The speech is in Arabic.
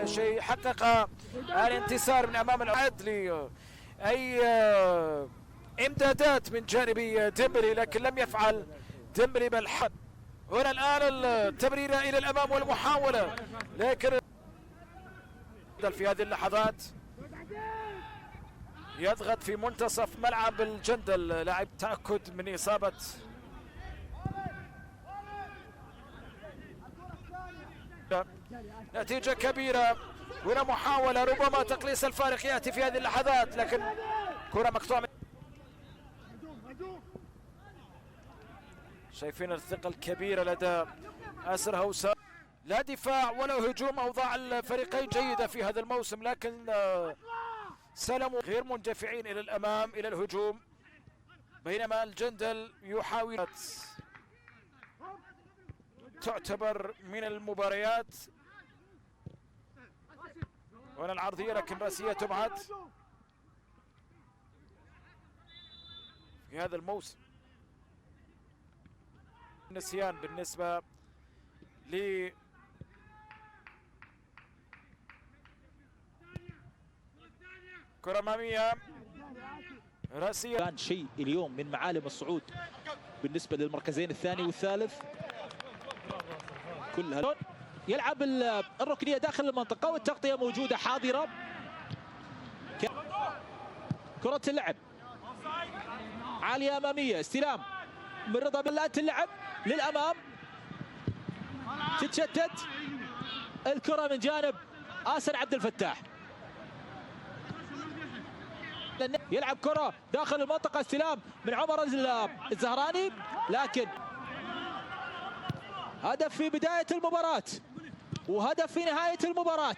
شيء حقق الانتصار من امام العدلي. اي امدادات من جانب ديمبلي لكن لم يفعل ديمبلي بالحد. هنا الان التمريره الى الامام والمحاوله لكن في هذه اللحظات يضغط في منتصف ملعب الجندل لاعب تاكد من اصابه نتيجه كبيره. هنا محاوله ربما تقليص الفارق ياتي في هذه اللحظات لكن كره مقطوعه. شايفين الثقه الكبيره لدى اسر هوسا. لا دفاع ولا هجوم. اوضاع الفريقين جيده في هذا الموسم لكن سلموا غير مندفعين الى الامام الى الهجوم بينما الجندل يحاول. تعتبر من المباريات هنا العرضيه لكن راسيه تبعد في هذا الموسم. نسيان بالنسبه ل كرة أمامية راسية. كان شيء اليوم من معالم الصعود بالنسبة للمركزين الثاني والثالث كلها. يلعب الركنية داخل المنطقة والتغطية موجودة حاضرة. كرة اللعب عالية أمامية استلام من رضا بلات اللعب للأمام تتشتت الكرة من جانب آسر عبد الفتاح. يلعب كرة داخل المنطقة استلام من عمر الزهراني لكن هدف في بداية المباراة وهدف في نهاية المباراة.